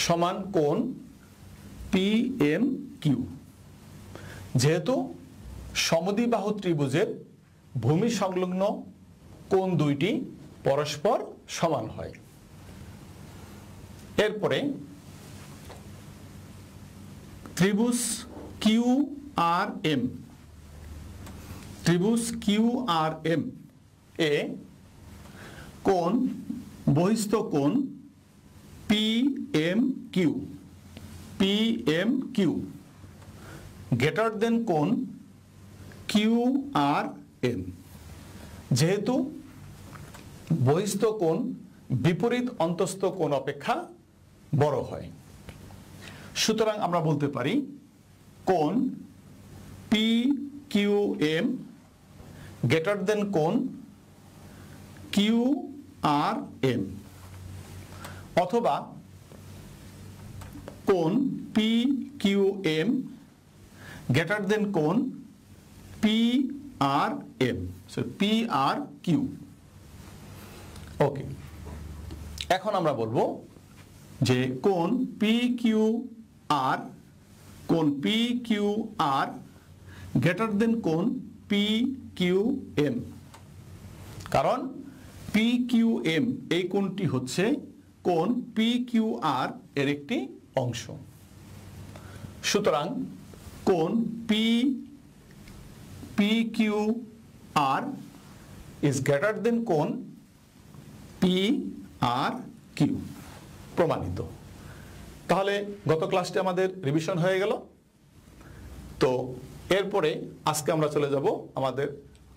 সমান কোণ PMQ। যেহেতু সমদ্বিবাহু ত্রিভুজের ভূমি সংলগ্ন কোণ দুইটি পরস্পর সমান হয়। এরপরে ত্রিভুজ QRM, ত্রিভুজ QRM এ কোণ বহিস্থ কোণ PMQ গ্রেটার দেন কোণ QRM। যেহেতু বহিস্থ কোণ বিপরীত অন্তস্থ কোণ অপেক্ষা বড় হয়, সুতরাং আমরা বলতে পারি কোণ PQM গ্রেটার দেন কোণ QRM, অথবা কোণ PQM গ্রেটার দেন কোণ PRM, সো PRQ। ওকে, এখন আমরা বলবো যে কোণ PQR গ্রেটার দেন কোণ PQM, কারণ PQM এই কোণটি হচ্ছে কোণ PQR এর একটি অংশ। সুতরাং কোণ PQR is greater than কোণ PRQ, প্রমাণিত। তাহলে গত ক্লাসটি আমাদের রিভিশন হয়ে গেল। তো এরপরে আজকে আমরা চলে যাব আমাদের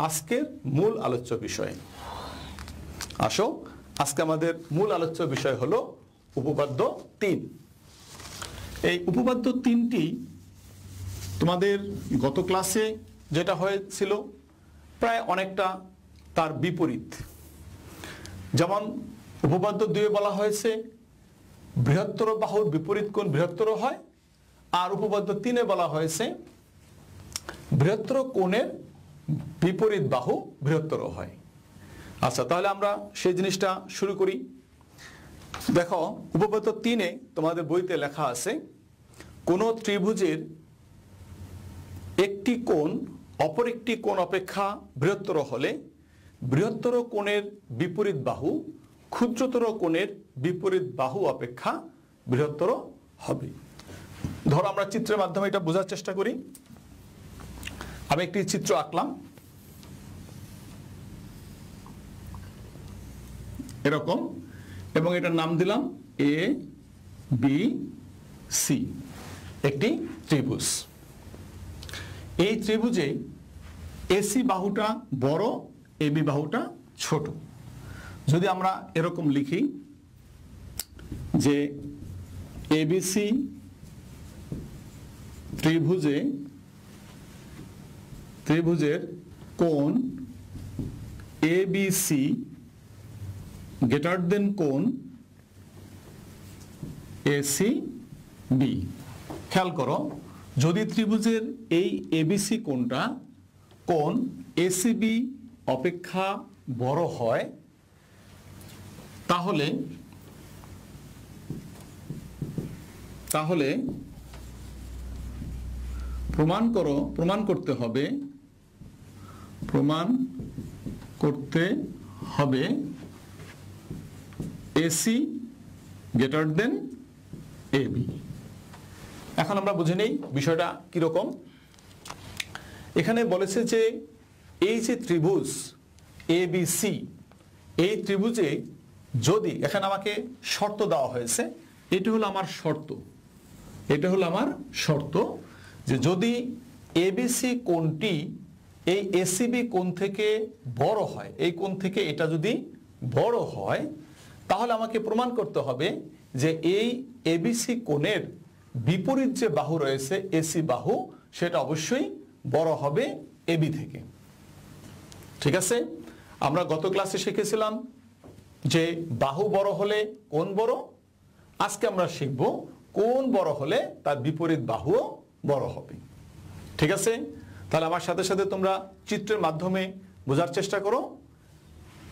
আজকের মূল আলোচ্য বিষয়ে। আসো, আজকে আমাদের মূল আলোচ্য বিষয় হলো উপপাদ্য 3। এই উপপাদ্য 3টি তোমাদের গত ক্লাসে যেটা হয়েছিল প্রায় অনেকটা তার বিপরীত। যেমন উপপাদ্য 2 বলা হয়েছে বৃহত্তর বাহুর বিপরীত কোণ বৃহত্তর হয়, আর উপপাদ্য 3 বলা হয়েছে বৃহত্তর কোণের বিপরীত বাহু বৃহত্তর হয়। আচ্ছা, তাহলে আমরা সেই জিনিসটা শুরু করি। দেখো, উপপাদ্য 3 তোমাদের বইতে লেখা আছে কোন ত্রিভুজের একটি কোণ অপর একটি কোণ অপেক্ষা বৃহত্তর হলে বৃহত্তর কোণের বিপরীত বাহু ক্ষুদ্রতর কোণের বিপরীত বাহু অপেক্ষা বৃহত্তর হবে। ধরো আমরা চিত্রের মাধ্যমে এটা বোঝার চেষ্টা করি। আমি একটি চিত্র আঁকলাম এরকম, এবং এটার নাম দিলাম ABC, একটি ত্রিভুজ। এই ত্রিভুজে AC বাহুটা বড়, AB বাহুটা ছোট। যদি আমরা এরকম লিখি যে ABC ত্রিভুজের কোণ ABC গ্রেটার দেন কোণ ACB। খেয়াল করো, যদি ত্রিভুজের এই ABC কোণটা কোণ ACB অপেক্ষা বড় হয়, তাহলে প্রমাণ করতে হবে AC গ্রেটার দেন AB। এখন আমরা বুঝে নেই বিষয়টা কিরকম। এখানে বলেছে যে এই যে ত্রিভুজ ABC, এই ত্রিভুজে যদি, এখানে আমাকে শর্ত দেওয়া হয়েছে, এটা হলো আমার শর্ত যে যদি ABC কোণটি এই ACB কোণ থেকে বড় হয়, এই কোণ থেকে এটা যদি বড় হয়, তাহলে আমাকে প্রমাণ করতে হবে যে এই ABC কোণের বিপরীত যে বাহু রয়েছে AC বাহু, সেটা অবশ্যই বড় হবে AB থেকে। ঠিক আছে? আমরা গত ক্লাসে শিখেছিলাম যে বাহু বড় হলে কোণ বড়। আজকে আমরা শিখব কোণ বড় হলে তার বিপরীত বাহুও বড় হবে। ঠিক আছে? তাহলে আমার সাথে সাথে তোমরা চিত্রের মাধ্যমে বোঝার চেষ্টা করো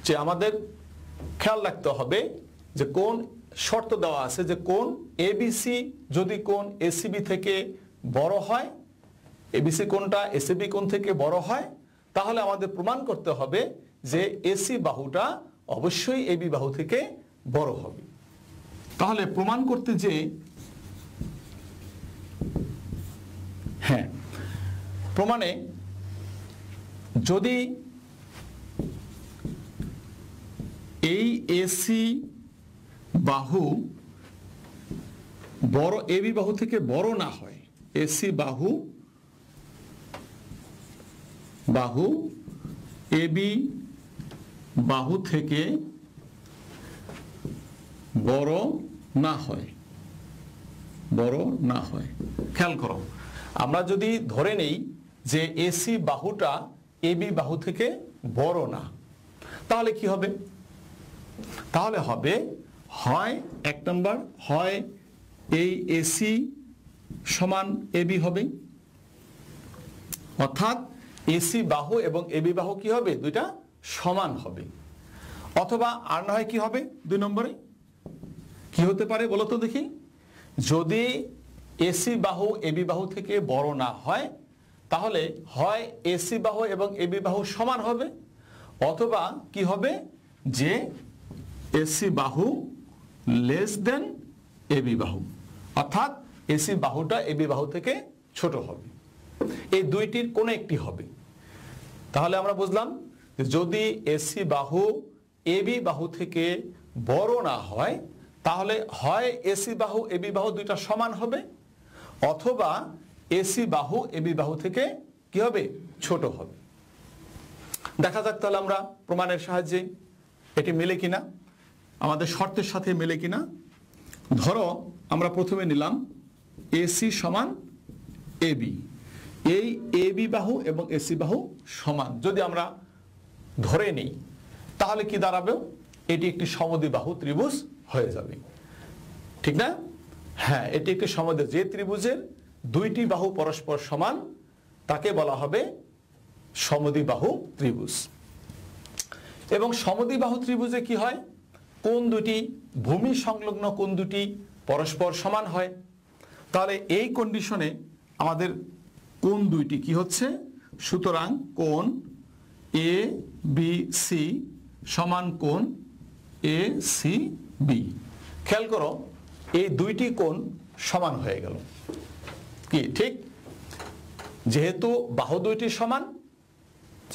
যে আমাদের খেয়াল রাখতে হবে যে কোণ শর্ত দেওয়া আছে যে কোণ এবিসি যদি কোণ এসিবি থেকে বড় হয়, এবিসি কোণটা এসিবি কোণ থেকে বড় হয়, তাহলে আমাদের প্রমাণ করতে হবে যে এসি বাহুটা অবশ্যই এবি বাহু থেকে বড় হবে। তাহলে প্রমাণ করতে যে হ্যাঁ, প্রমাণে যদি এই এসি বাহু বড় এবি বাহু থেকে বড় না হয়, এসি বাহু এবি বাহু থেকে বড় না হয়, খেয়াল করো, আমরা যদি ধরে নেই যে এসি বাহুটা এবি বাহু থেকে বড় না, তাহলে কি হবে? তাহলে হবে হয় এক নম্বর, হয় এই এসি সমান এবি হবে, অর্থাৎ এসি বাহু এবং এবি বাহু কি হবে? দুইটা সমান হবে। অথবা আর না হয় কি হবে? 2 নম্বরে কি হতে পারে বলো তো দেখি? যদি এসি বাহু এবি বাহু থেকে বড় না হয়, তাহলে হয় এসি বাহু এবং এবি বাহু সমান হবে, অথবা কি হবে যে এসি বাহু লেস দেন এবি বাহু, অর্থাৎ এসি বাহুটা এবি বাহু থেকে ছোট হবে। এই দুইটির কোনো একটি হবে। তাহলে আমরা বুঝলাম যে যদি এসি বাহু এবি বাহু থেকে বড় না হয়, তাহলে হয় এসি বাহু এবি বাহু দুইটা সমান হবে, অথবা এসি বাহু এবি বাহু থেকে কি হবে? ছোট হবে। দেখা যাক তাহলে আমরা প্রমাণের সাহায্যে এটি মেলে কিনা, আমাদের শর্তের সাথে মেলে কিনা। ধরো আমরা প্রথমে নিলাম এসি সমান এবি, এই এবি বাহু এবং এসি বাহু সমান যদি আমরা ধরে নিই, তাহলে কি দাঁড়াবে? এটি একটি সমদ্বিবাহু ত্রিভুজ হয়ে যাবে, ঠিক না? হ্যাঁ, এটি একটি সমদ্বিবাহু, যে ত্রিভুজের দুইটি বাহু পরস্পর সমান তাকে বলা হবে সমদ্বিবাহু ত্রিভুজ। এবং সমদ্বিবাহু ত্রিভুজে কি হয়? কোণ দুটি, ভূমি সংলগ্ন কোণ দুটি পরস্পর সমান হয়। তাহলে এই কন্ডিশনে আমাদের কোণ দুইটি কি হচ্ছে? সুতরাং কোণ এ বি সি সমান কোণ এ সি বি। খেয়াল করো, এই দুইটি কোণ সমান হয়ে গেল। কি ঠিক? যেহেতু বাহু দুইটি সমান,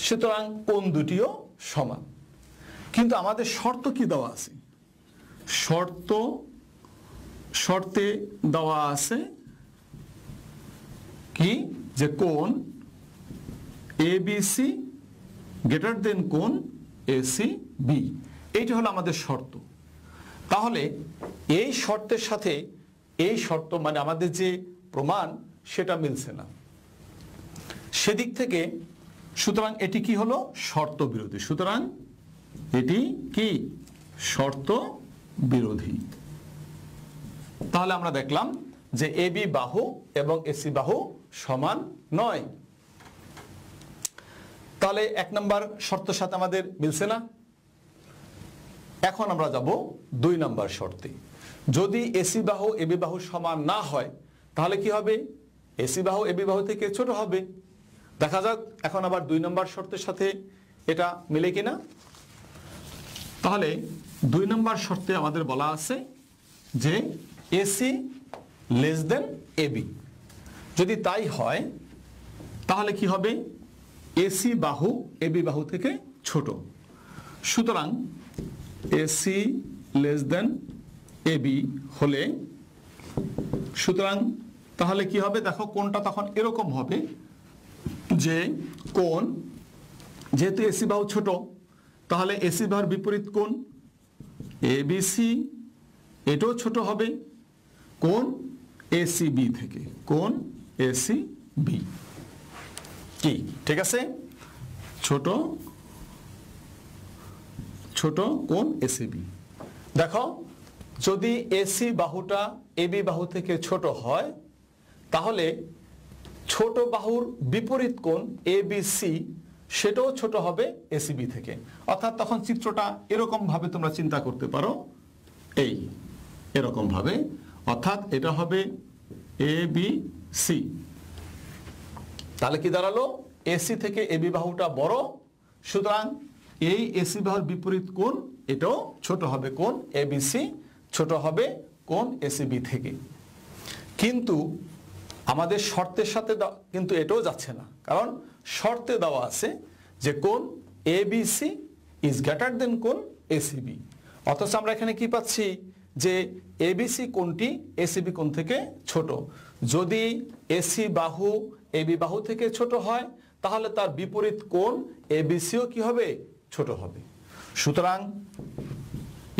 সুতরাং কোণ দুটিও সমান। কিন্তু আমাদের শর্ত কি দেওয়া আছে? শর্তে দেওয়া আছে কি? যে কোণ এবিসি গ্রেটার দেন কোণ এসি বি, এইটা হলো আমাদের শর্ত। তাহলে এই শর্তের সাথে এই শর্ত মানে আমাদের যে প্রমাণ সেটা মিলছে না, সেদিক থেকে সুতরাং এটি কি হলো? শর্ত বিরোধী। সুতরাং এটি কি? শর্ত বিরোধী। তাহলে আমরা দেখলাম যে এবি বাহু এবং এসি বাহু সমান নয়। তাহলে 1 নম্বর শর্তের সাথে আমাদের মিলছে না। এখন আমরা যাব 2 নম্বর শর্তে। যদি এসি বাহু এবি বাহু সমান না হয়, তাহলে কি হবে? এসি বাহু এবি বাহু থেকে ছোট হবে। দেখা যাক এখন আবার 2 নম্বর শর্তের সাথে এটা মিলে কিনা। তাহলে 2 নম্বর শর্তে আমাদের বলা আছে যে এসি লেস দেন এবি। যদি তাই হয়, তাহলে কি হবে? এসি বাহু এবি বাহু থেকে ছোট। সুতরাং এসি লেস দেন এবি হলে, সুতরাং তাহলে কি হবে? দেখো কোণটা তখন এরকম হবে যে কোণ, যেহেতু এসি বাহু ছোট, তাহলে এসি বাহুর বিপরীত কোণ এবিসি, এটাও ছোট হবে কোণ এসিবি থেকে, কোণ এসিবি। কি ঠিক আছে? ছোট কোণ এসিবি। দেখো, যদি এসি বাহুটা এবি বাহু থেকে ছোট হয়, তাহলে ছোট বাহুর বিপরীত কোণ এবিসি সেটাও ছোট হবে এসিবি থেকে। অর্থাৎ তখন চিত্রটা এরকম ভাবে তোমরা চিন্তা করতে পারো, এই এরকম ভাবে, অর্থাৎ এটা হবে এ বি সি। তাহলে কি দাঁড়ালো, এসি থেকে এবি বাহুটা বড়, সুতরাং এই এসি বাহুর বিপরীত কোণ এটাও ছোট হবে, কোণ এবিসি ছোট হবে কোণ এসিবি থেকে। কিন্তু আমাদের শর্তের সাথে কিন্তু এটাও যাচ্ছে না, কারণ শর্তে দেওয়া আছে যে কোণ এবিসি ইজ গ্রেটার দেন কোণ এসিবি। অথচ আমরা এখানে কি পাচ্ছি যে এবিসি কোণটি এসিবি কোণ থেকে ছোট। যদি এসি বাহু এবি বাহু থেকে ছোট হয় তাহলে তার বিপরীত কোণ এবিসিও কি হবে, ছোট হবে। সুতরাং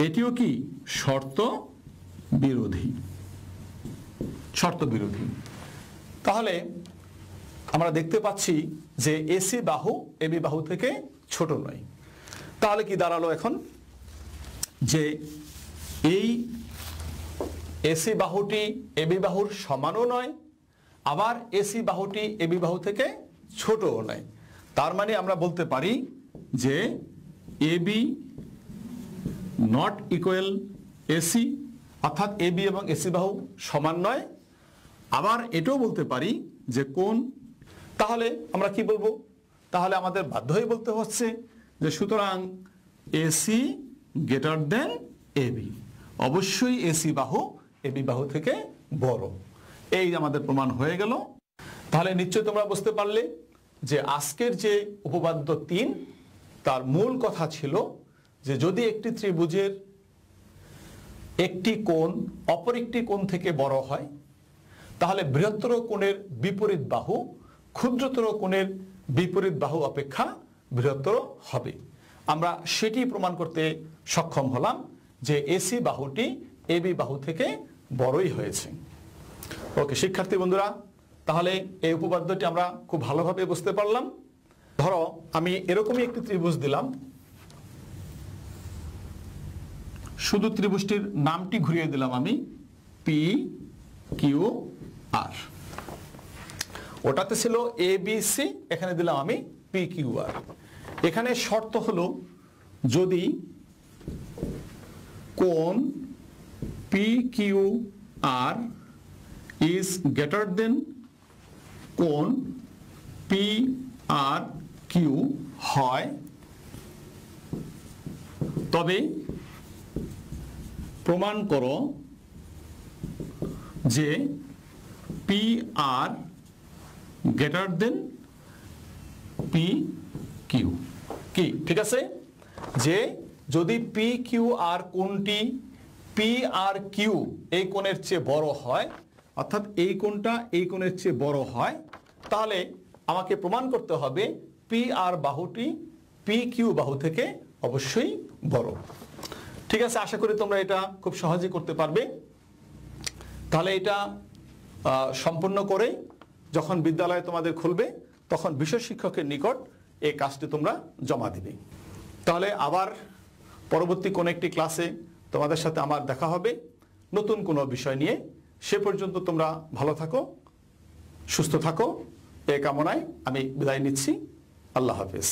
এটিও কি শর্ত বিরোধী, শর্ত বিরোধী। তাহলে আমরা দেখতে পাচ্ছি যে এসি বাহু এবি বাহু থেকে ছোট নয়। তাহলে কি দাঁড়ালো এখন, যে এই এসি বাহুটি এবি বাহুর সমানও নয়, আবার এসি বাহুটি এবি বাহু থেকে ছোটও নয়। তার মানে আমরা বলতে পারি যে এবি নট ইকুয়াল এসি, অর্থাৎ এবি এবং এসি বাহু সমান নয়। আবার এটাও বলতে পারি যে কোণ, তাহলে আমরা কি বলবো, তাহলে আমাদের বাধ্য হয়ে বলতে হচ্ছে যে সুতরাং এসি গ্রেটার দেন এবি, অবশ্যই এসি বাহু এবি বাহু থেকে বড়। এই আমাদের প্রমাণ হয়ে গেল। তাহলে নিশ্চয়ই তোমরা বুঝতে পারলে যে আজকের যে উপপাদ্য 3 তার মূল কথা ছিল যে যদি একটি ত্রিভুজের একটি কোণ অপর একটি কোণ থেকে বড় হয় তাহলে বৃহত্তর কোণের বিপরীত বাহু ক্ষুদ্রতর কোণের বিপরীত বাহু অপেক্ষা বৃহত্তর হবে। আমরা সেটি প্রমাণ করতে সক্ষম হলাম যে এসি বাহুটি এবি বাহু থেকে বড়ই হয়েছে। ওকে শিক্ষার্থী বন্ধুরা, তাহলে এই উপপাদ্যটি আমরা খুব ভালোভাবে বুঝতে পারলাম। ধরো আমি এরকমই একটি ত্রিভুজ দিলাম, শুধু ত্রিভুজটির নামটি ঘুরিয়ে দিলাম আমি পি কিউ আর, ওটাতে ছিল এ বি সি, এখানে দিলাম আমি পি কিউ আর। এখানে শর্ত হলো যদি কোণ P Q R is greater than কোণ পি আর কিউ হয় তবে প্রমাণ করো যে P R greater than P Q. কি ঠিক আছে, যে যদি পি কিউ আর কোণটি পি আর কিউ এই কোণের চেয়ে বড় হয়, অর্থাৎ এই কোণটা এই কোণের চেয়ে বড় হয়, তাহলে আমাকে প্রমাণ করতে হবে পি আর বাহুটি পি কিউ বাহু থেকে অবশ্যই বড়। ঠিক আছে, আশা করি তোমরা এটা খুব সহজেই করতে পারবে। তাহলে এটা সম্পূর্ণ করে যখন বিদ্যালয়ে তোমাদের খুলবে তখন বিষয় শিক্ষকের নিকট এই কাজটি তোমরা জমা দিবে। তাহলে আবার পরবর্তী কোনো একটি ক্লাসে তোমাদের সাথে আমার দেখা হবে নতুন কোনো বিষয় নিয়ে। সে পর্যন্ত তোমরা ভালো থাকো, সুস্থ থাকো, এই কামনায় আমি বিদায় নিচ্ছি। আল্লাহ হাফেজ।